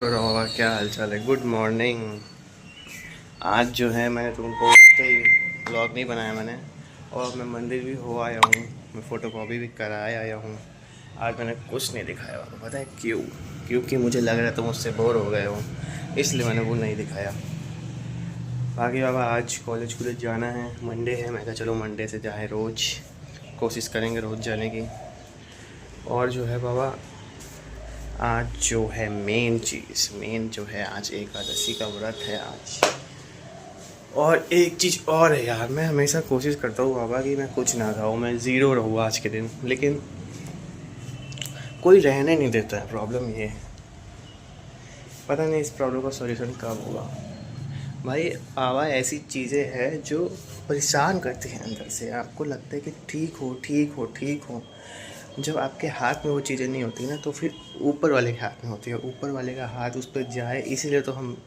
और क्या हाल चाल है। Good morning. आज जो है मैंने तुमको कई ब्लॉग नहीं बनाया मैंने, और मैं मंदिर भी हो आया हूँ, मैं फ़ोटो कॉपी भी कराए आया हूँ। आज मैंने कुछ नहीं दिखाया आपको, पता है क्यों? क्योंकि मुझे लग रहा है तुम मुझसे बोर हो गए हो, इसलिए मैंने वो नहीं दिखाया। बाकी बाबा आज कॉलेज जाना है, मंडे है। मैं कहा चलो मंडे से जाए, रोज़ कोशिश करेंगे रोज़ जाने की। और जो है बाबा, आज जो है मेन जो है, आज एकादशी का व्रत है आज। और एक चीज़ और है यार, मैं हमेशा कोशिश करता हूँ बाबा कि मैं कुछ ना खाऊँ, मैं ज़ीरो रहूँ आज के दिन, लेकिन कोई रहने नहीं देता है। प्रॉब्लम ये है, पता नहीं इस प्रॉब्लम का सॉल्यूशन कब होगा। भाई बाबा, ऐसी चीज़ें हैं जो परेशान करती हैं अंदर से। आपको लगता है कि ठीक हो ठीक हो ठीक हो, जब आपके हाथ में वो चीज़ें नहीं होती ना, तो फिर ऊपर वाले के हाथ में होती है। ऊपर वाले का हाथ उस पर जाए, इसीलिए तो हम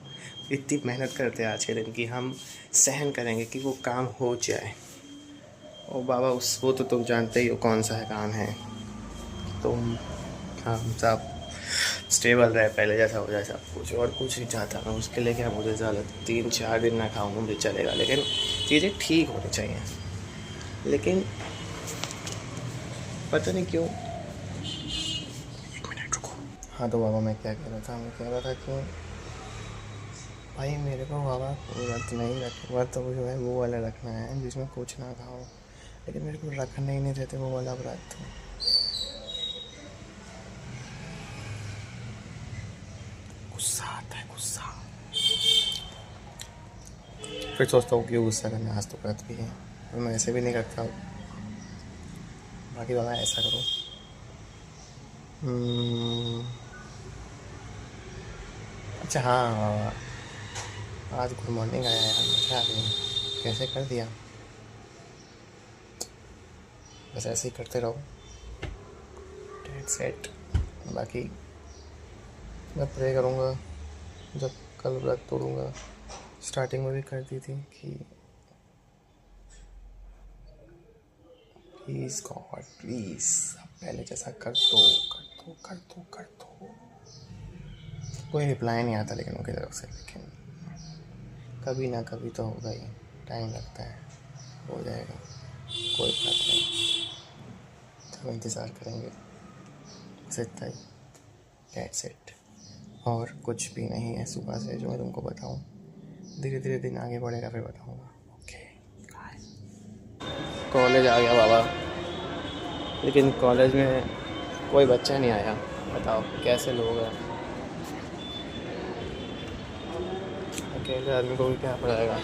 इतनी मेहनत करते हैं आज के दिन की। हम सहन करेंगे कि वो काम हो जाए। और बाबा उस वो तो तुम जानते ही हो कौन सा है काम है। तुम हम सब स्टेबल रहे, पहले जैसा हो जाए सब कुछ, और कुछ नहीं चाहता मैं उसके लिए। क्या मुझे ज़्यादा 3-4 दिन ना खाऊँ मुझे चलेगा, लेकिन चीज़ें ठीक होनी चाहिए। लेकिन पता नहीं क्यों। एक मिनट रुको। हाँ तो बाबा, मैं क्या कह रहा था, मैं कह रहा था कि भाई मेरे को बाबा व्रत नहीं रख, व्रत तो जो है वो वाला रखना है जिसमें कुछ ना खाओ, लेकिन मेरे को रखने ही नहीं देते वो वाला व्रत। गुस्सा आता है, गुस्सा। फिर सोचता हूँ क्यों गुस्सा करना, आज तो व्रत भी है, मैं ऐसे भी नहीं करता। बाकी बाबा ऐसा करो, अच्छा हाँ बाबा, आज गुड मॉर्निंग आया यार, मज़ा आ गई। कैसे कर दिया? बस ऐसे ही करते रहो, डेट सेट। बाकी मैं प्रे करूँगा, जब कल व्रत तोड़ूँगा, स्टार्टिंग में भी कर दी थी कि प्लीज़ गॉड प्लीज़, अब पहले जैसा कर दो कर दो कर दो कर दो। कोई रिप्लाई नहीं आता लेकिन उनकी तरफ से, लेकिन कभी ना कभी तो होगा ही, टाइम लगता है, हो जाएगा, कोई बात नहीं, हम इंतज़ार करेंगे। बस इतना ही, डेट्स इट। और कुछ भी नहीं है सुबह से जो मैं तुमको बताऊं। धीरे धीरे दिन आगे बढ़ेगा फिर बताऊंगा। ओके। कॉलेज आ गया बाबा, लेकिन कॉलेज में कोई बच्चा नहीं आया। बताओ कैसे लोग हैं, अकेले आदमी को भी क्या पड़ेगा।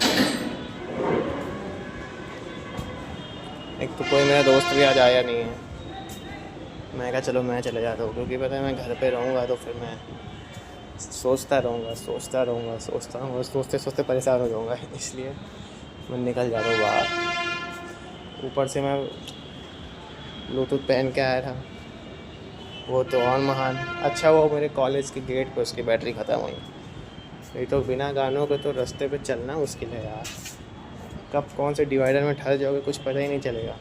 एक तो कोई मेरा दोस्त भी आज आया नहीं है। मैं कहा चलो मैं चले जाता हूँ, क्योंकि पता है मैं घर पे रहूँगा तो फिर मैं सोचता रहूँगा सोचते सोचते परेशान हो जाऊँगा, इसलिए मैं निकल जाता हूँ बाहर। ऊपर से मैं ब्लूटूथ पहन के आया था, वो तो और महान। अच्छा वो मेरे कॉलेज के गेट पे उसकी बैटरी ख़त्म हुई। नहीं तो बिना गानों के तो रास्ते पे चलना मुश्किल है यार। कब कौन से डिवाइडर में ठहर जाओगे कुछ पता ही नहीं चलेगा।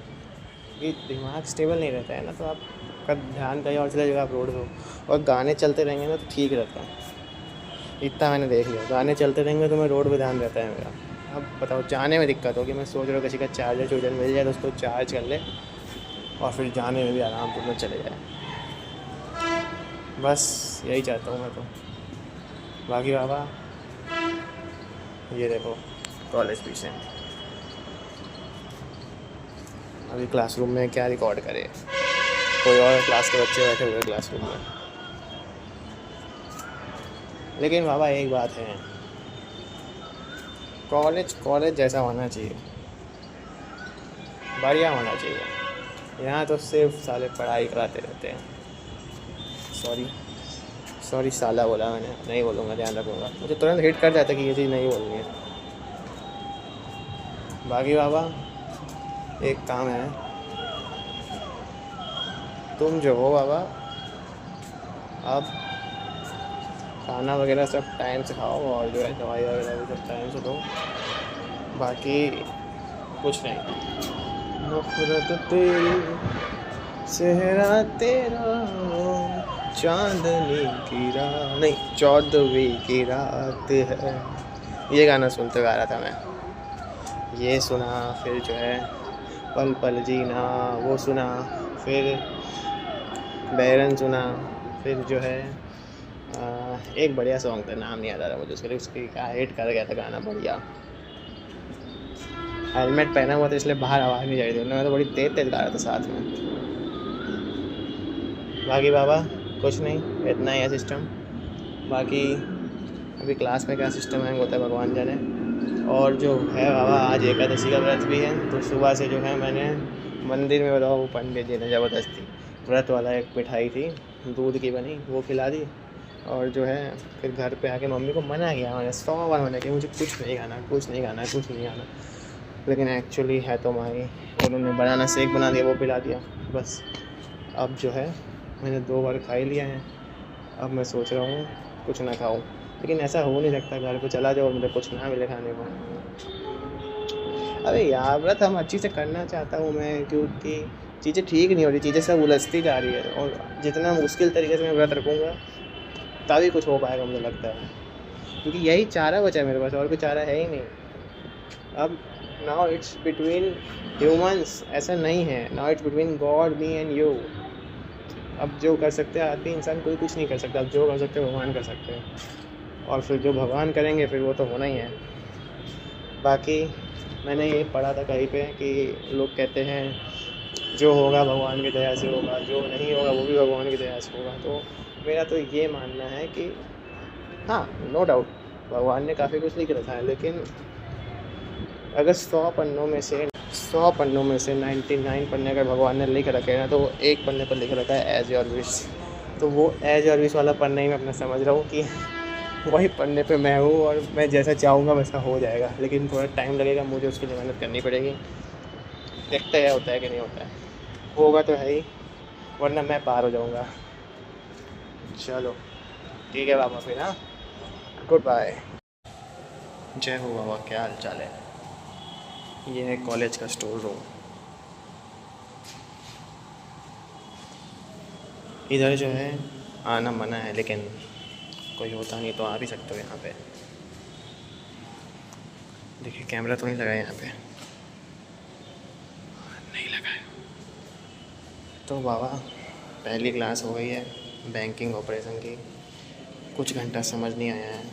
ये दिमाग स्टेबल नहीं रहता है ना, तो आपका ध्यान कहीं और चला जाएगा, आप रोड पे। और गाने चलते रहेंगे ना तो ठीक रहता है, इतना मैंने देख लिया। गाने चलते रहेंगे तो मैं रोड पे ध्यान रहता है मेरा। अब बताओ, जाने में दिक्कत होगी, मैं सोच रहा हूँ किसी का चार्जर मिल जाए तो उसको चार्ज कर ले, और फिर जाने में भी आराम से चले जाए। बस यही चाहता हूँ मैं तो। बाकी बाबा ये देखो, कॉलेज पीछे। अभी क्लासरूम में क्या रिकॉर्ड करे, कोई और क्लास के बच्चे बैठे हुए क्लासरूम में। लेकिन बाबा एक बात है, कॉलेज जैसा होना चाहिए, बढ़िया होना चाहिए। यहाँ तो सिर्फ साले पढ़ाई कराते रहते हैं। सॉरी साला बोला मैंने, नहीं बोलूँगा, ध्यान रखूँगा। मुझे तुरंत हिट कर जाता कि ये चीज़ नहीं बोलनी है। बाकी बाबा एक काम है, तुम जो हो बाबा, अब खाना वगैरह सब टाइम से खाओ, और जो है दवाई वगैरह भी सब टाइम से दो। बाकी कुछ नहीं। नफरत तेरी, चेहरा तेरा, चांदनी की रात नहीं 14वीं की रात है, ये गाना सुनते गा रहा था मैं। ये सुना, फिर जो है पल पल जीना वो सुना, फिर बैरन सुना, फिर जो है एक बढ़िया सॉन्ग था, नाम नहीं याद आ रहा मुझे उसके लिए, उसकी क्या हिट कर गया था गाना बढ़िया। हेलमेट पहना हुआ था इसलिए बाहर आवाज़ नहीं जा रही थी, मैं तो बड़ी तेज तेज गा रहा था साथ में। बाकी बाबा कुछ नहीं, इतना ही है सिस्टम। बाकी अभी क्लास में क्या सिस्टम हैंग होता है भगवान जाने। और जो है बाबा आज एकादशी का व्रत भी है, तो सुबह से जो है मैंने मंदिर में बताओ वो पंडित जी ने ज़बरदस्ती व्रत वाला एक मिठाई थी दूध की बनी वो खिला दी। और जो है फिर घर पे आके मम्मी को मना किया मैंने 100 बार मना किया, मुझे कुछ नहीं खाना, कुछ नहीं खाना, कुछ नहीं खाना। लेकिन एक्चुअली है तो माही, उन्होंने बनाना शेक बना दिया वो पिला दिया बस। अब जो है मैंने 2 बार खा ही लिया है, अब मैं सोच रहा हूँ कुछ ना खाऊं। लेकिन ऐसा हो नहीं सकता, घर पे चला जाओ मुझे कुछ ना मिले खाने को। अरे यार व्रत हम अच्छी से करना चाहता हूँ मैं, क्योंकि चीज़ें ठीक नहीं हो रही, चीज़ें सब उलझती जा रही है। और जितना मुश्किल तरीके से मैं व्रत रखूँगा तभी कुछ हो पाएगा मुझे लगता है, क्योंकि यही चारा बचा है मेरे पास, और कोई चारा है ही नहीं। अब नाउ इट्स बिटवीन ह्यूमंस, ऐसा नहीं है, now it's between God me and you. अब जो कर सकते हैं आदमी इंसान कोई कुछ नहीं कर सकता, अब जो कर सकते हैं भगवान कर सकते हैं, और फिर जो भगवान करेंगे फिर वो तो होना ही है। बाकी मैंने ये पढ़ा था कहीं पे कि लोग कहते हैं जो होगा भगवान की दया से होगा, जो नहीं होगा वो भी भगवान की दया से होगा। तो मेरा तो ये मानना है कि हाँ नो डाउट भगवान ने काफ़ी कुछ लिख रखा है, लेकिन अगर 100 पन्नों में से 99 पन्ने अगर भगवान ने लिख रखे हैं ना, तो एक पन्ने पर लिख रखा है एज योर विश। तो वो एज योर विश वाला पन्ना ही मैं अपना समझ रहा हूँ कि वही पन्ने पे मैं हूँ, और मैं जैसा चाहूँगा वैसा हो जाएगा। लेकिन थोड़ा टाइम लगेगा, मुझे उसके लिए मेहनत करनी पड़ेगी। देखते हैं होता है कि नहीं होता है, होगा तो है ही, वरना मैं पार हो जाऊँगा। चलो ठीक है बाबा, फिर हाँ गुड बाय। जय हो बाबा, क्या हाल चाल है। ये है कॉलेज का स्टोर रूम। इधर जो है आना मना है, लेकिन कोई होता नहीं तो आ भी सकते हो यहाँ पे। देखिए कैमरा तो नहीं लगा यहाँ पे, नहीं लगा है। तो बाबा पहली क्लास हो गई है बैंकिंग ऑपरेशन की, कुछ घंटा समझ नहीं आया है,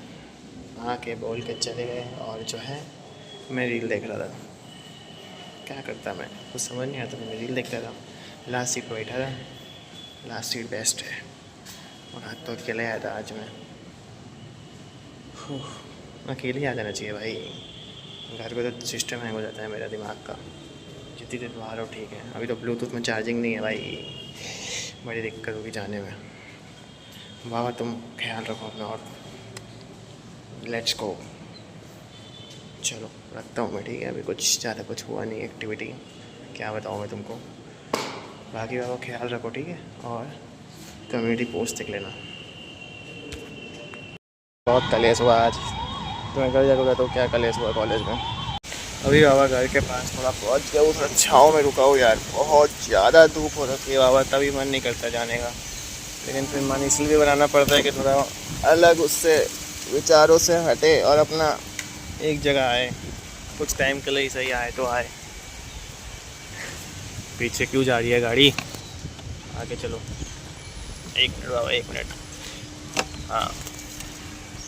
आके बोल के चले गए। और जो है मैं रील देख रहा था, क्या करता मैं कुछ समझ नहीं आता, मैं रील देखता था। लास्ट सीट पर बैठा था, लास्ट सीट बेस्ट है। और आज तो अकेले आया था आज मैं, अकेले आ जाना चाहिए भाई, घर पे तो सिस्टम हैंग हो जाता है मेरा दिमाग का। जितनी देर बाहर हो ठीक है, अभी तो ब्लूटूथ में चार्जिंग नहीं है भाई, बड़ी दिक्कत होगी जाने में। बाबा तुम ख्याल रखो अपना, और लेट्स गो। चलो रखता हूँ मैं, ठीक है। अभी कुछ ज़्यादा कुछ हुआ नहीं एक्टिविटी, क्या बताऊँ मैं तुमको। बाकी बाबा ख्याल रखो, ठीक है। और कम्युनिटी पोस्ट देख लेना। बहुत कलेश हुआ आज, तुम्हें घर जाओगे तो क्या कलेश हुआ कॉलेज में। अभी बाबा घर के पास थोड़ा पहुँच गया, उस छाँव में रुका हूँ यार, बहुत ज़्यादा धूप हो रखी है बाबा, तभी मन नहीं करता जाने का। लेकिन फिर मन इसलिए बनाना पड़ता है कि थोड़ा अलग उससे विचारों से हटे और अपना एक जगह आए, कुछ टाइम के लिए ही सही आए तो आए। पीछे क्यों जा रही है गाड़ी, आगे चलो। 1 मिनट बाबा, 1 मिनट। हाँ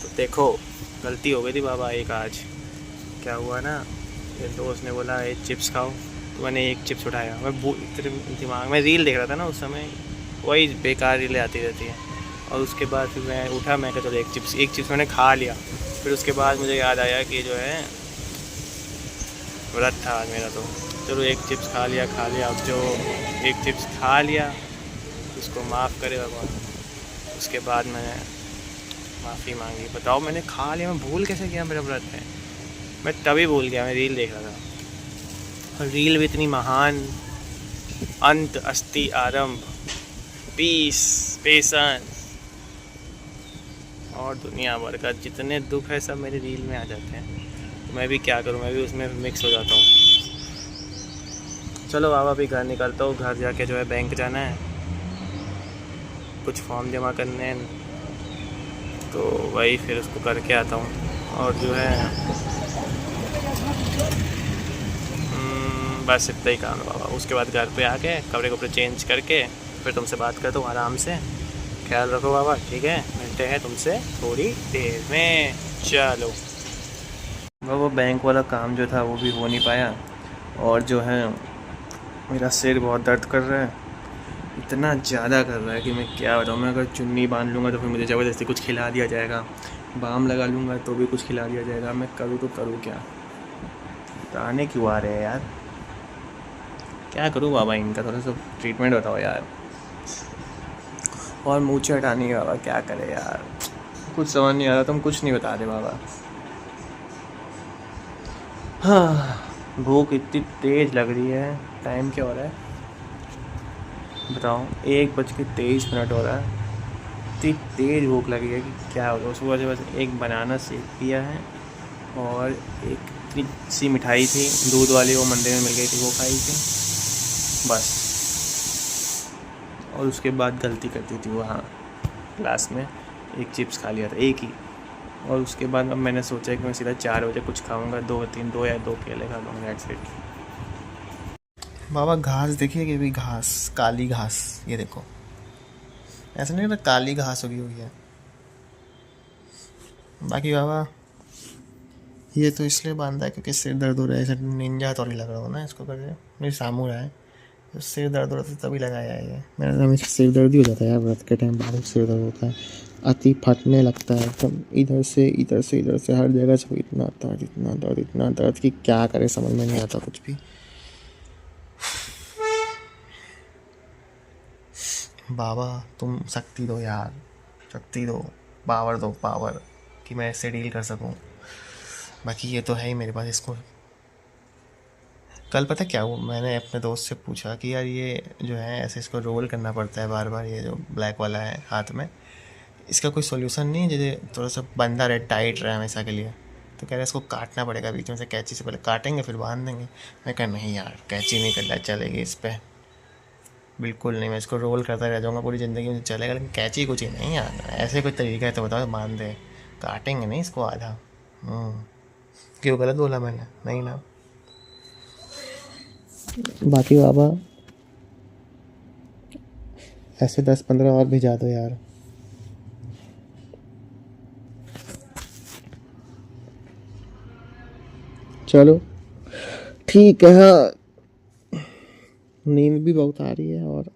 तो देखो गलती हो गई थी बाबा एक आज। क्या हुआ ना, मेरे दोस्त ने बोला एक चिप्स खाओ, तो मैंने एक चिप्स उठाया। मैं दिमाग में रील देख रहा था ना उस समय, वही बेकार रीलें आती रहती हैं। और उसके बाद फिर मैं उठा, मैं कहा चलो एक चिप्स मैंने खा लिया। फिर उसके बाद मुझे याद आया कि जो है व्रत था आज मेरा, तो चलो एक चिप्स खा लिया। अब जो एक चिप्स खा लिया उसको माफ़ करे भगवान। उसके बाद मैंने माफ़ी मांगी। बताओ मैंने खा लिया, मैं भूल कैसे गया मेरा व्रत है। मैं तभी भूल गया, मैं रील देख रहा था। और रील भी इतनी महान, अंत अस्ति आरंभ, पीस पेशेंस और दुनिया भर का जितने दुख है सब मेरी रील में आ जाते हैं। तो मैं भी क्या करूं, मैं भी उसमें मिक्स हो जाता हूं। चलो बाबा अभी घर निकलता हूँ, घर जाके जो है बैंक जाना है, कुछ फॉर्म जमा करने हैं, तो वही फिर उसको करके आता हूँ। और जो है बस इतना ही काम है बाबा। उसके बाद घर पे आके कपड़े कपड़े चेंज करके फिर तुमसे बात करता हूँ आराम से। ख्याल रखो बाबा, ठीक है? मिलते हैं तुमसे थोड़ी देर में। चलो। वो बैंक वाला काम जो था वो भी हो नहीं पाया, और जो है मेरा सिर बहुत दर्द कर रहा है, इतना ज़्यादा कर रहा है कि मैं क्या बताऊँ। मैं अगर चुन्नी बांध लूँगा तो फिर मुझे ज़बरदस्ती कुछ खिला दिया जाएगा, बाम लगा लूँगा तो भी कुछ खिला दिया जाएगा। मैं करूँ तो करूँ क्या? ताने क्यों आ रहे हैं यार? क्या करूँ बाबा, इनका थोड़ा सा ट्रीटमेंट बताओ यार। और मूछें हटानी है बाबा, क्या करे यार? कुछ समझ नहीं आ रहा, तुम कुछ नहीं बता रहे बाबा। हाँ, भूख इतनी तेज़ लग रही है। टाइम क्या हो रहा है बताओ? 1:23 हो रहा है। इतनी तेज़ भूख लगी है कि क्या होगा। सुबह से बस एक बनाना शेक पिया है, और एक इतनी सी मिठाई थी दूध वाली, वो मंदिर में मिल गई थी, वो खाई थी बस। और उसके बाद गलती कर दी थी वहाँ क्लास में, एक चिप्स खा लिया था, एक ही। और उसके बाद अब मैंने सोचा कि मैं सीधा 4 बजे कुछ खाऊंगा, 2 या 2 केले खा लूँगा, दैट्स इट। बाबा घास देखिए कि भी घास, काली घास, ये देखो। ऐसा नहीं लगता काली घास उगी हुई है। बाकी बाबा ये तो इसलिए बांधा है क्योंकि सिर दर्द हो रहा है। ऐसा निंजा तो नहीं लग रहा हो ना इसको करके, मेरी सामू रहा है तो सिर दर्द हो रहा था तभी लगाया है ये। मेरा तो हमेशा सिर दर्द ही हो जाता है यार, व्रत के टाइम बहुत सिर दर्द होता है, अति फटने लगता है एकदम, इधर से इधर से इधर से हर जगह से। इतना दर्द इतना दर्द इतना दर्द कि क्या करे, समझ में नहीं आता कुछ भी। बाबा तुम शक्ति दो यार, शक्ति दो, पावर दो, पावर, कि मैं इससे डील कर सकूं। बाकी ये तो है ही मेरे पास। इसको कल पता क्या हुआ, मैंने अपने दोस्त से पूछा कि यार ये जो है ऐसे इसको रोल करना पड़ता है बार बार, ये जो ब्लैक वाला है हाथ में, इसका कोई सोल्यूशन नहीं है जैसे थोड़ा सा बंधा रहे, टाइट रहे हमेशा के लिए? तो कह रहे इसको काटना पड़ेगा बीच में से, कैंची से पहले काटेंगे फिर बांध देंगे। मैं कहा नहीं यार, कैंची नहीं करना चलेगी इस पर, बिल्कुल नहीं। मैं इसको रोल करता रह जाऊँगा पूरी ज़िंदगी में, चलेगा, लेकिन कैंची कुछ ही नहीं यार। ऐसे कोई तरीका है तो बताओ, बांध दे, काटेंगे नहीं इसको आधा। क्यों गलत बोला मैंने? नहीं ना। बाकी बाबा ऐसे 10-15 और भिजा दो यार। चलो ठीक है। हाँ, नींद भी बहुत आ रही है और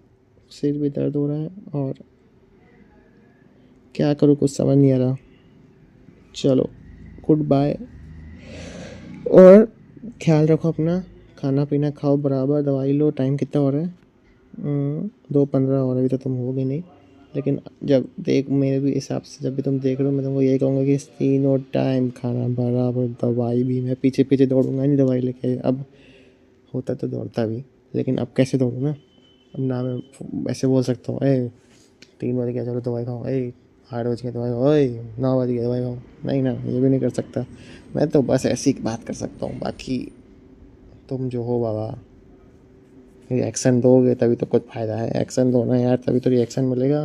सिर भी दर्द हो रहा है, और क्या करूँ कुछ समझ नहीं आ रहा। चलो गुड बाय, और ख्याल रखो अपना, खाना पीना खाओ बराबर, दवाई लो। टाइम कितना हो रहा है? 2:15 हो रहा है। अभी तो तुम हो भी नहीं, लेकिन जब देख मेरे भी हिसाब से जब भी तुम देख रहे हो, मैं तुमको यही कहूँगा कि तीनों टाइम खाना बराबर, दवाई भी। मैं पीछे पीछे दौड़ूंगा नहीं दवाई लेके, अब होता तो दौड़ता भी, लेकिन अब कैसे दौड़ूँ ना? अब ना मैं ऐसे बोल सकता हूँ, 3 बज गया चलो दवाई खाओ, 8 बज गया दवाई खाओ, 9 बज गया दवाई खाओ। नहीं ना, ये भी नहीं कर सकता मैं तो, बस ऐसी बात कर सकता हूँ। बाकी तुम जो हो बाबा, रिएक्शन दोगे तभी तो कुछ फ़ायदा है। एक्शन दो ना यार, तभी तो रिएक्शन मिलेगा।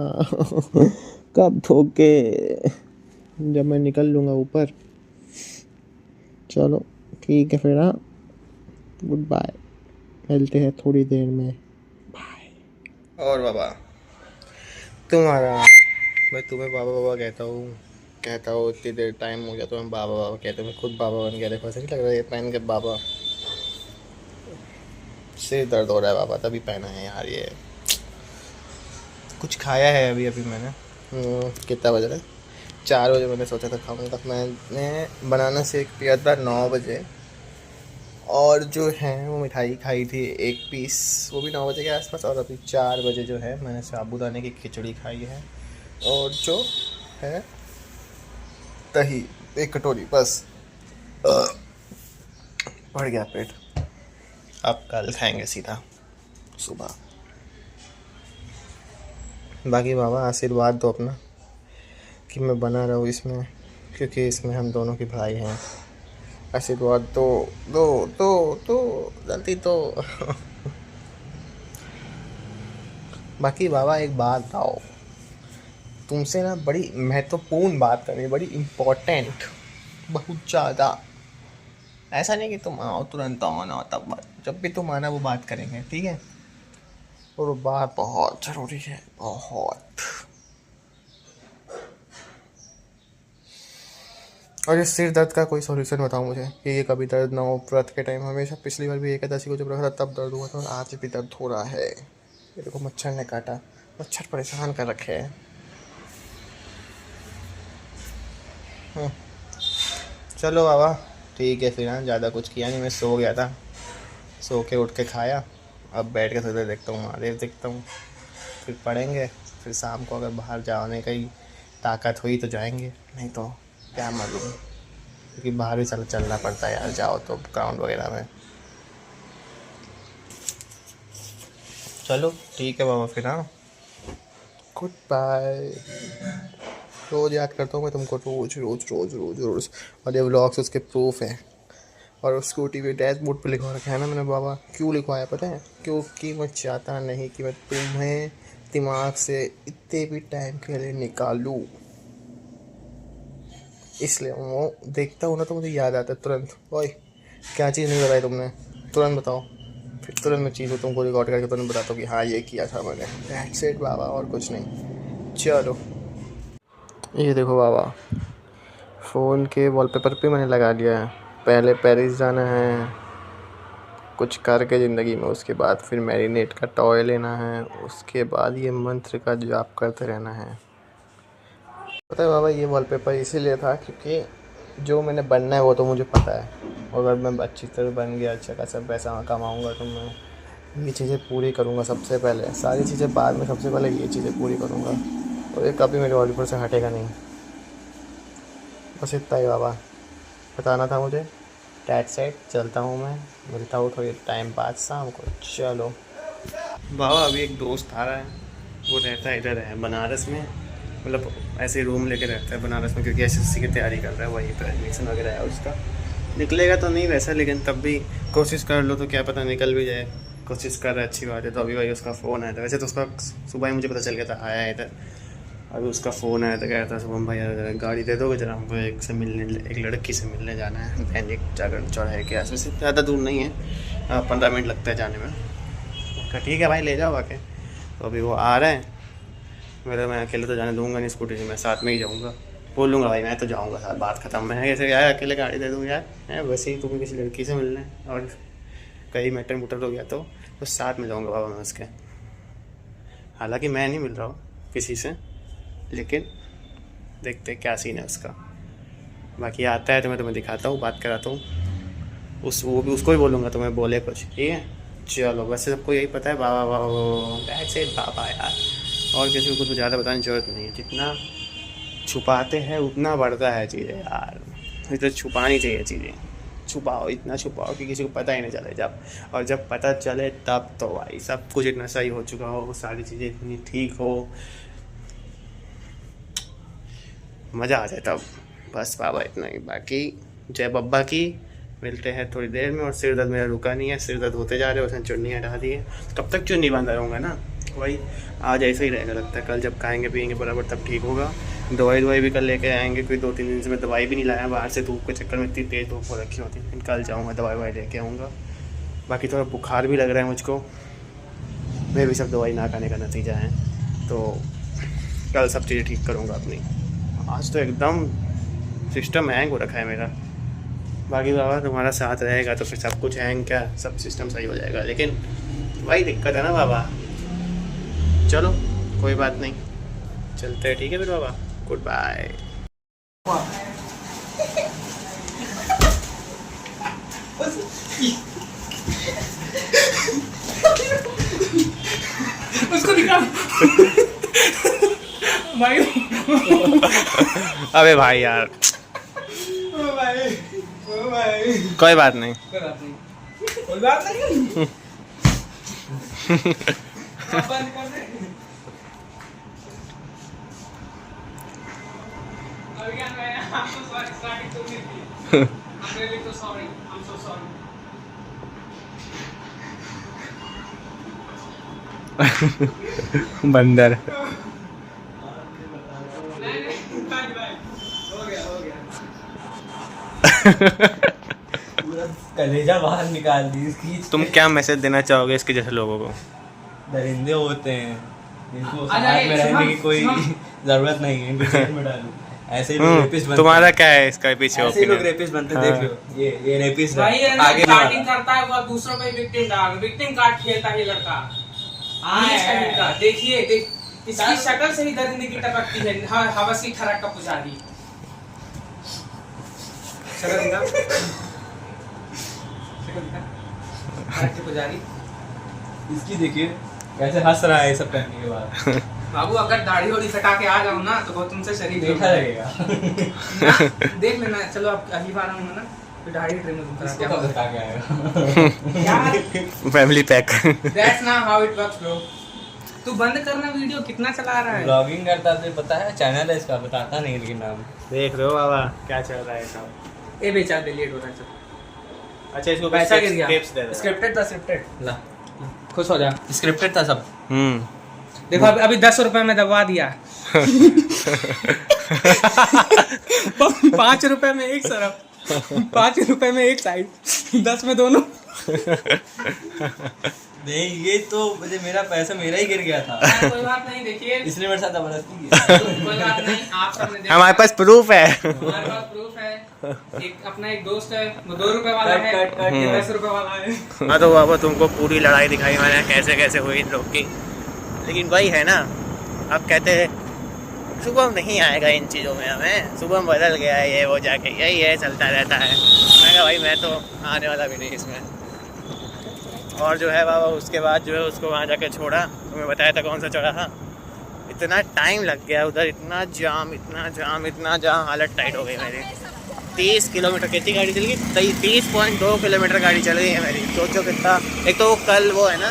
कब दोगे? जब मैं निकल लूँगा ऊपर। चलो ठीक है फिर, हाँ, गुड बाय, मिलते हैं थोड़ी देर में, बाय। और बाबा तुम्हारा, मैं तुम्हें बाबा बाबा कहता हूँ इतनी देर टाइम हो गया तो मैं बाबा बाबा कहता हूँ। मैं खुद बाबा बन गया, देखो ऐसा नहीं लग रहा है ये पहन के बाबा? सिर दर्द हो रहा है बाबा, तभी पहना है यार ये। कुछ खाया है अभी अभी मैंने। कितना बज रहा है? 4 बजे मैंने सोचा था खाऊंगा। मैंने बनाना शेक पिया था 9 बजे, और जो है वो मिठाई खाई थी 1 पीस, वो भी 9 बजे के आसपास। और अभी 4 बजे जो है मैंने साबूदाने की खिचड़ी खाई है, और जो है दही 1 कटोरी, बस। भर गया पेट। अब कल खाएंगे सीधा सुबह। बाकी बाबा आशीर्वाद दो अपना कि मैं बना रहा हूँ इसमें, क्योंकि इसमें हम दोनों की भाई हैं। आशीर्वाद दो दो दो दो, जल्दी दो। बाकी बाबा एक बात बताओ, तुमसे ना बड़ी महत्वपूर्ण बात करनी है, बड़ी इम्पोर्टेंट, बहुत ज़्यादा। ऐसा नहीं कि तुम आओ तुरंत आओ ना, तब बात, जब भी तुम आना वो बात करेंगे, ठीक है। और वो बात बहुत ज़रूरी है, बहुत। और इस सिर दर्द का कोई सॉल्यूशन बताओ मुझे कि ये कभी दर्द ना हो व्रत के टाइम। हमेशा पिछली बार भी एकादशी को जब रखा था तब दर्द हुआ था, और आज भी दर्द हो रहा है। ये देखो मच्छर ने काटा, मच्छर परेशान कर रखे हैं। चलो बाबा ठीक है फिर। हाँ, ज़्यादा कुछ किया नहीं, मैं सो गया था, सो के उठ के खाया। अब बैठ के थोड़ी देर देखता हूँ, महादेव देखता हूँ, फिर पढ़ेंगे। फिर शाम को अगर बाहर जाने की ताकत हुई तो जाएंगे, नहीं तो क्या मालूम, क्योंकि बाहर भी चलना पड़ता है यार, जाओ तो ग्राउंड वगैरह में। चलो ठीक है बाबा फिर। हाँ, गुड बाय। रोज़ याद करता हूँ मैं तुमको, रोज़ रोज़ रोज़ रोज़ रोज़। और ये व्लॉग्स उसके प्रूफ हैं। और उस स्कूटी पे डैशबोर्ड पे लिखवा रखा है ना मैंने बाबा। क्यों लिखवाया पता है? क्योंकि मैं चाहता नहीं कि मैं तुम्हें दिमाग से इतने भी टाइम के लिए निकालूँ, इसलिए वो देखता हूँ ना तो मुझे याद आता है तुरंत। ओए क्या चीज़ नहीं बताई तुमने, तुरंत बताओ। फिर तुरंत मैं चीज़ तुमको रिकॉर्ड करके तुरंत बताता हूँ कि हाँ ये किया था मैंने। दैट्स इट बाबा, और कुछ नहीं। चलो ये देखो बाबा, फ़ोन के वॉलपेपर पे मैंने लगा लिया है। पहले पेरिस जाना है कुछ करके ज़िंदगी में, उसके बाद फिर मैरिनेट का टॉय लेना है, उसके बाद ये मंत्र का जाप करते रहना है। पता है बाबा, ये वॉलपेपर इसीलिए था क्योंकि जो मैंने बनना है वो तो मुझे पता है। और अगर मैं अच्छी तरह बन गया, अच्छा खासा पैसा कमाऊँगा तो मैं ये चीज़ें पूरी करूँगा सबसे पहले। सारी चीज़ें बाद में, सबसे पहले ये चीज़ें पूरी करूँगा। और ये कभी मेरे वॉलपेपर से हटेगा नहीं। बस इतना ही बाबा बताना था मुझे। डैट सेट, चलता हूँ मैं, मिलता हूँ थोड़ी टाइम बाद शाम को। चलो बाबा, अभी एक दोस्त आ रहा है, वो रहता है इधर है बनारस में, मतलब ऐसे रूम लेके रहता है बनारस में, क्योंकि एसएससी की तैयारी कर रहा है, वहीं पर एडमिशन वगैरह है उसका। निकलेगा तो नहीं वैसा, लेकिन तब भी कोशिश कर लो तो क्या पता निकल भी जाए। कोशिश कर रहा है, अच्छी बात है। तो अभी भाई उसका फ़ोन आया था, वैसे तो उसका सुबह ही मुझे पता चल गया था आया है इधर। अभी उसका फ़ोन आया था, कह रहा था शुभम भाई यार गाड़ी दे दोगे जरा, हमको एक लड़की से मिलने जाना है दैनिक जागरण चौराहे के आसपास से, ज़्यादा दूर नहीं है, 15 मिनट लगता है जाने में। कहा ठीक है भाई ले जाओ आके। तो अभी वो आ रहे हैं, मैं अकेले तो जाने दूंगा नहीं स्कूटी से, मैं साथ में ही जाऊँगा। बोल लूँगा भाई मैं तो जाऊँगा साथ, बात ख़त्म। मैं कैसे यार अकेले गाड़ी दे दूँ यार, है वैसे ही तुम्हें किसी लड़की से मिलना है और कहीं मैटर मुटर हो गया तो साथ में जाऊँगा बाबा मैं उसके। हालांकि मैं नहीं मिल रहा हूँ किसी से, लेकिन देखते क्या सीन है उसका। बाकी आता है तो मैं तुम्हें दिखाता हूँ, बात कराता हूँ। वो भी उसको भी बोलूँगा तुम्हें बोले कुछ, ठीक है। चलो वैसे सबको यही पता है बाबा बाबा दैट्स इट बाबा यार, और किसी को कुछ ज़्यादा बताने की जरूरत नहीं है। जितना छुपाते हैं उतना बढ़ता है चीज़ें यार, इतना छुपानी चाहिए चीज़ें। छुपाओ, इतना छुपाओ कि किसी को पता ही नहीं चले, और जब पता चले तब तो भाई सब कुछ इतना सही हो चुका हो, सारी चीज़ें इतनी ठीक हो, मज़ा आ जाए तब। बस बाबा इतना ही। बाकी जय बब्बा की। मिलते हैं थोड़ी देर में। और सिर दर्द मेरा रुका नहीं है, सिर दर्द होते जा रहे हैं, उसने चुन्नी हटा दी है। कब तक चुन्नी बांधा रहूँगा ना, वही आज ऐसा ही रहेगा लगता है। कल जब खाएंगे पिएंगे बराबर तब ठीक होगा। दवाई भी कल लेके आएंगे, कोई 2-3 दिन से मैं दवाई भी नहीं लाया बाहर से, धूप के चक्कर में इतनी तेज़ धूप हो रखी होती है। लेकिन कल जाऊँगा दवाई लेके आऊँगा। बाकी थोड़ा बुखार भी लग रहा है मुझको, मैं भी सब दवाई ना खाने का नतीजा है। तो कल सब चीज़ें ठीक करूँगा अपनी। आज तो एकदम सिस्टम हैंग हो रखा है मेरा। बाकी बाबा तुम्हारा साथ रहेगा तो फिर सब कुछ हैंग क्या, सब सिस्टम सही हो जाएगा। लेकिन वही दिक्कत है ना बाबा। चलो कोई बात नहीं, चलते हैं, ठीक है फिर बाबा, गुड बाय। उसको निकाल भाई। अबे भाई यार, कोई बात नहीं, कोई बात नहीं। बंदर। पूरा कलेजा बाहर निकाल दी इसकी। तुम क्या मैसेज देना चाहोगे इसके जैसे लोगों को? दरिंदे होते हैं, इनको अरे, समाज में रहने की कोई सुमन। जरूरत नहीं है, इनको जेल में डालो। ऐसे ही लोग रेपिस्ट बनते तुम्हारा हैं। क्या है इसका पीछे ऐसे ही लोग ओपिनियन? रेपिस्ट बनते हैं, हाँ। देख लो ये रेपिस्ट भाई ये है, ना आगे नहीं स्टार्टिंग वाला। करता है वो दूसरों पे विक्टिम कार्ड खेलता है ये लड़का। नीच कहीं का। देखिए देख इसकी शक्ल से ही दरिंदगी की टपकती है। हवस की ठरक का पुजारी। शक्ल दिखा, शक्ल दिखा, ठरक के पुजारी। इसकी देखिए कैसे हंस रहा है ये सब करने के बाद। बाबू अगर दाढ़ी वाड़ी कटा के आ जाऊँ ना तो वो तुमसे शरीफ देखा लगेगा। ना, देख लेना। चलो अब अगली बार आऊंगा ना तो दाढ़ी ट्रिम तुम करा इसको कब बता के आएगा? यार family pack. That's not how it works bro. तू बंद करना वीडियो, कितना चला रहा है? ब्लॉगिंग करता तो पता है, चैनल है इसका, बताता नहीं लेकिन नाम। देख रहे हो बाबा क्या चल रहा है सब? ए बेचा दे, लेट हो रहा है। चल अच्छा इसको पैसा गिर टिप्स दे गया। दो। स्क्रिप्टेड था, स्क्रिप्टेड। ला खुश हो जा। स्क्रिप्टेड था सब। देखो अभी 10 रुपए में दबवा दिया। 5 रुपए में एक सरफ, 5 रुपए में एक साइड, 10 में दोनों। नहीं ये तो मुझे मेरा पैसा मेरा ही गिर गया था, कोई बात नहीं, देखिए इसलिए मेरे साथ जबरदस्ती की। कोई बात नहीं, आप सबने देखा। हमारे पास प्रूफ है। हमारे पास प्रूफ है। एक अपना एक दोस्त है, वो 2 रुपए वाला है, कट, ये 10 रुपए वाला है। हाँ तो बाबा तुमको पूरी लड़ाई दिखाई मैंने कैसे कैसे हुई इन लोग की, लेकिन वही है ना, अब कहते हैं शुभम नहीं आएगा इन चीज़ों में, हमें शुभम बदल गया है, ये वो जाके यही है चलता रहता है। मैं कहा भाई मैं तो आने वाला भी नहीं इसमें। और जो है बाबा उसके बाद जो है उसको वहाँ जाके छोड़ा, तुम्हें बताया था कौन सा चौराहा, इतना टाइम लग गया उधर, इतना जाम, हालत टाइट हो गई मेरी। 30 किलोमीटर कितनी गाड़ी चल गई? 30.2 किलोमीटर गाड़ी चल गई है मेरी। सोचो कितना। एक तो कल वो है ना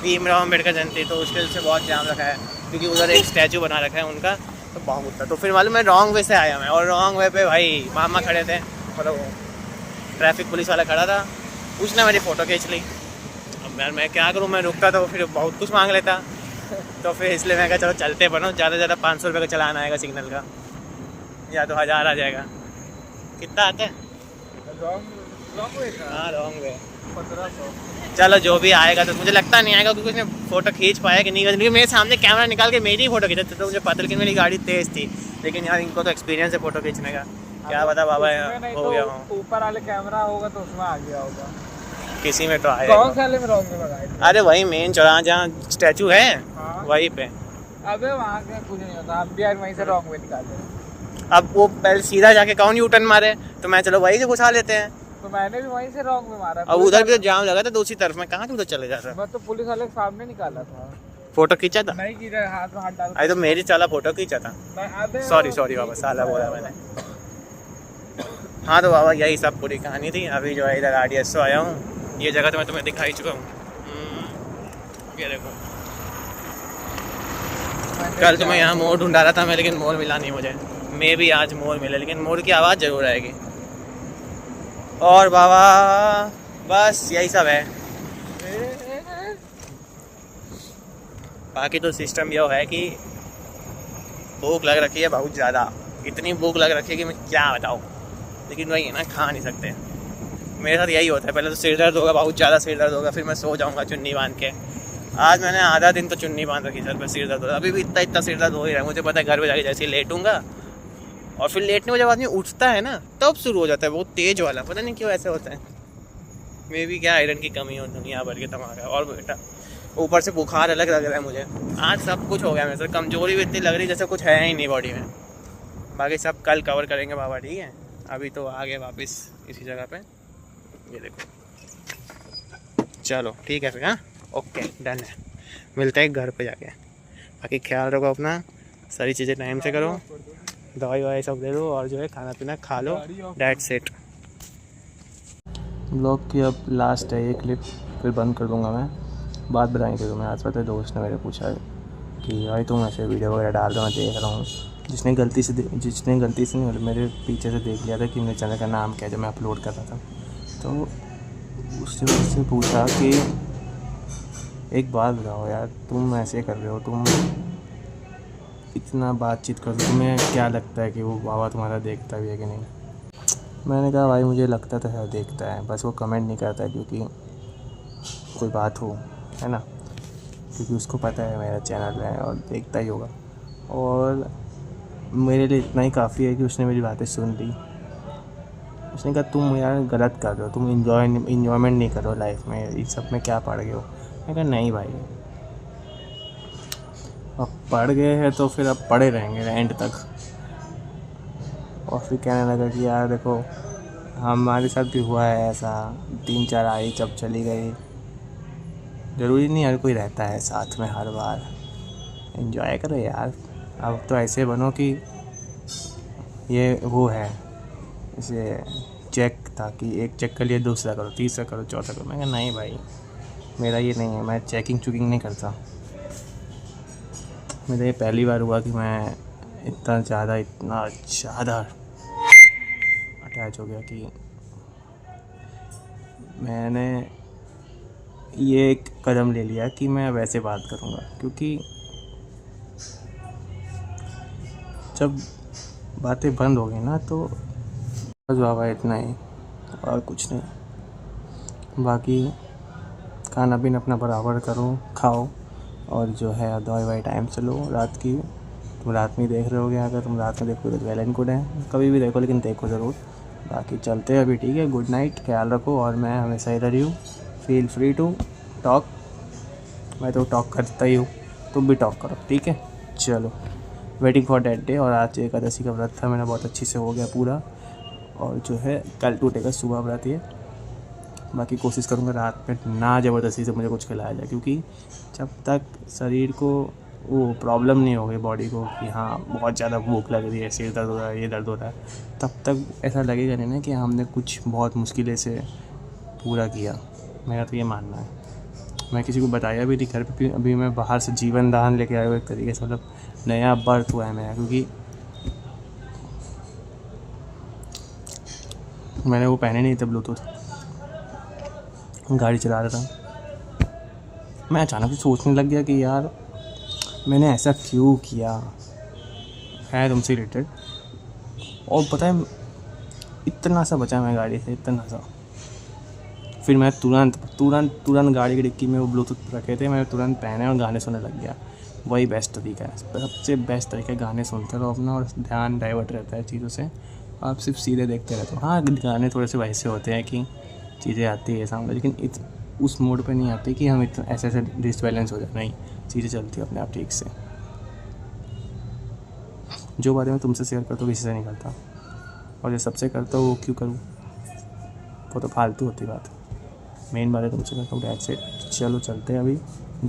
भीमराव अम्बेडकर जयंती, तो उसके से बहुत जाम रखा है क्योंकि उधर एक स्टैचू बना रखा है उनका, तो बहुत था। तो फिर मालूम मैं रॉन्ग वे से आया मैं, और रॉन्ग वे पे भाई मामा खड़े थे, मतलब ट्रैफिक पुलिस वाला खड़ा था, उसने मेरी फ़ोटो खींच ली। अब यार मैं क्या करूँ, मैं रुकता तो फिर बहुत कुछ मांग लेता, तो फिर इसलिए मैं कहा चलो चलते बनो, ज़्यादा से ज़्यादा 500 रुपये का चलान आएगा सिग्नल का, या तो 1000 आ जाएगा। कितना आता है? हाँ रॉन्ग वे 1500। चलो जो भी आएगा, तो मुझे लगता नहीं आएगा क्योंकि उसने फोटो खींच पाया कि नहीं, क्योंकि मेरे सामने कैमरा निकाल के मेरी फोटो खींचा, तो मुझे पता, लेकिन मेरी गाड़ी तेज़ थी। लेकिन यार इनको तो एक्सपीरियंस है फोटो खींचने का, क्या पता बाबा हो गया हूँ। ऊपर वाले कैमरा होगा तो उसमें आ गया होगा। किसी में तो आएगा। कौन साले में रॉन्ग में लगाए? अरे वही मेन चौराहा जहाँ स्टैचू है हाँ। वहीं पे। अबे वहाँ का कुछ नहीं होता, हम भी यार वहीं से रॉन्ग में निकाले। अब वो पहले सीधा जाके कौन यू टर्न मारे, तो मैं चलो वहीं से घुसा लेते हैं। तो मैंने भी वहीं से रॉन्ग में मारा। अब उधर भी तो जाम लगा था दूसरी तरफ में, कहाँ तुम तो चले जा रहे? मैं तो पुलिस वाले के सामने निकाला था। फोटो खींचा था? नहीं की हाथ में हाथ डाल। अरे तो मेरी साला फोटो खींचा था। सॉरी बाबा, साला बोला मैंने। हाँ तो बाबा यही सब पूरी कहानी थी। अभी जो है इधर RDS से आया हूँ, ये जगह तो मैं तुम्हें दिखा ही चुका हूँ। ये देखो, कल तो मैं यहाँ मोर ढूंढा रहा था मैं, लेकिन मोर मिला नहीं मुझे। मैं भी आज मोर मिले, लेकिन मोर की आवाज़ ज़रूर आएगी। और बाबा बस यही सब है। बाकी तो सिस्टम ये है कि भूख लग रखी है बहुत ज़्यादा, इतनी भूख लग रखी है कि मैं क्या बताऊँ, लेकिन वही है ना, खा नहीं सकते। मेरे साथ यही होता है, पहले तो सिर दर्द होगा, बहुत ज़्यादा सिर दर्द होगा, फिर मैं सो जाऊँगा चुन्नी बांध के। आज मैंने आधा दिन तो चुन्नी बांध रखी सर पे, सिर दर्द होगा, अभी भी इतना सिर दर्द हो ही रहा है। मुझे पता है घर पे जाके जैसे ही लेटूंगा, और फिर लेटने में जब आदमी उठता है ना तब शुरू हो जाता है बहुत तेज वाला, पता नहीं क्यों ऐसे होता है। मे भी क्या आयरन की कमी हो दुनिया भर के दिमाग है। और बेटा ऊपर से बुखार अलग लग रहा है मुझे, आज सब कुछ हो गया मेरे से, कमजोरी भी इतनी लग रही जैसे कुछ है ही नहीं बॉडी में। बाकी सब कल कवर करेंगे बाबा, ठीक है। अभी तो आ गए वापस इसी जगह पे, ये देखो। चलो ठीक है फिर, हाँ ओके डन है, मिलते हैं घर पे जाके। बाकी ख्याल रखो अपना, सारी चीज़ें टाइम से करो, दवाई ववाई सब दे दो, और जो है खाना पीना खा लो, दैट्स इट। ब्लॉग की अब लास्ट है ये क्लिप, फिर बंद कर दूंगा मैं। बात बताई थी तुम्हें, आज पता है दोस्त ने मेरे पूछा है कि भाई तुम ऐसे वीडियो वगैरह डाल रहे हो, मैं देख रहा हूँ। जिसने गलती से नहीं, मेरे पीछे से देख लिया था कि मेरे चैनल का नाम क्या है जब मैं अपलोड कर रहा था, तो उससे मुझसे पूछा कि एक बात बताओ यार, तुम ऐसे कर रहे हो, तुम इतना बातचीत कर, तुम्हें क्या लगता है कि वो बाबा तुम्हारा देखता भी है कि नहीं? मैंने कहा भाई मुझे लगता तो है देखता है, बस वो कमेंट नहीं करता है क्योंकि कोई बात हो, है ना, क्योंकि उसको पता है मेरा चैनल है और देखता ही होगा। और मेरे लिए इतना ही काफ़ी है कि उसने मेरी बातें सुन ली। उसने कहा तुम यार गलत कर रहे हो, तुम इन्जॉयमेंट नहीं कर रहे हो लाइफ में, इस सब में क्या पड़ गए हो। मैंने कहा नहीं भाई, अब पढ़ गए हैं तो फिर अब पढ़े रहेंगे एंड तक। और फिर कहने लगा कि यार देखो हमारे साथ भी हुआ है ऐसा, 3-4 आई जब चली गई, ज़रूरी नहीं हर कोई रहता है साथ में हर बार। एंजॉय करो यार, अब तो ऐसे बनो कि ये वो है, इसे चेक था कि एक चेक कर लिया, दूसरा करो, तीसरा करो, चौथा करो। मैं कहा नहीं भाई मेरा ये नहीं है, मैं चेकिंग नहीं करता। मेरा ये पहली बार हुआ कि मैं इतना ज़्यादा अटैच हो गया कि मैंने ये एक कदम ले लिया कि मैं वैसे बात करूँगा, क्योंकि जब बातें बंद हो गई ना तो बस बाबा इतना ही और कुछ नहीं। बाकी खाना पीना अपना बराबर करो, खाओ, और जो है दवाई टाइम से लो। रात की तुम रात में ही देख रहे होगे, अगर तुम रात में देखोगे तो वेल एंड गुड है, कभी भी देखो लेकिन देखो ज़रूर। बाकी चलते हैं अभी, ठीक है, गुड नाइट, ख्याल रखो। और मैं हमेशा इधर ही हूँ, फील फ्री टू टॉक। मैं तो टॉक करता ही हूँ, तुम भी टॉक करो, ठीक है। चलो, वेटिंग फॉर डेट डे। और आज एकादशी का व्रत था मेरा, बहुत अच्छी से हो गया पूरा। और जो है कल टूटेगा, सुबह व्रत है। बाकी कोशिश करूँगा रात में ना ज़बरदस्ती से मुझे कुछ खिलाया जाए, क्योंकि जब तक शरीर को वो प्रॉब्लम नहीं हो गई बॉडी को कि हाँ बहुत ज़्यादा भूख लग रही है, सिर दर्द हो रहा है, ये दर्द हो रहा है, तब तक ऐसा लगेगा नहीं ना कि हमने कुछ बहुत मुश्किलें से पूरा किया। मेरा तो ये मानना है। मैं किसी को बताया भी नहीं घर पे भी, अभी मैं बाहर से जीवन दान लेके आया हूँ एक तरीके से, मतलब नया बर्थ हुआ है मेरा, क्योंकि मैंने वो पहने नहीं थे ब्लूटूथ, गाड़ी चला रहा था। मैं अचानक से सोचने लग गया कि यार मैंने ऐसा क्यों किया है तुमसे रिलेटेड। और पता है इतना सा बचा मैं गाड़ी से, इतना सा। फिर मैं तुरंत गाड़ी की डिक्की में वो ब्लूटूथ रखे थे, मैं तुरंत पहने और गाने सुनने लग गया। वही बेस्ट तरीका है, सबसे बेस्ट तरीका है, गाने सुनते रहो अपना, और ध्यान डाइवर्ट रहता है चीज़ों से, आप सिर्फ सीधे देखते रहते हो। हाँ गाने थोड़े से वैसे होते हैं कि चीज़ें आती है सामने, लेकिन उस मोड पे नहीं आती कि हम इतना ऐसे डिसबैलेंस हो जाए, नहीं, चीज़ें चलती है अपने आप ठीक से। जो बातें मैं तुमसे शेयर करता हूँ किसी से नहीं करता, और जो सबसे करता हूँ वो क्यों करूँ, वो तो फालतू होती बात। मेन बात है तुमसे करता हूँ, डैट्स इट। चलो चलते हैं अभी।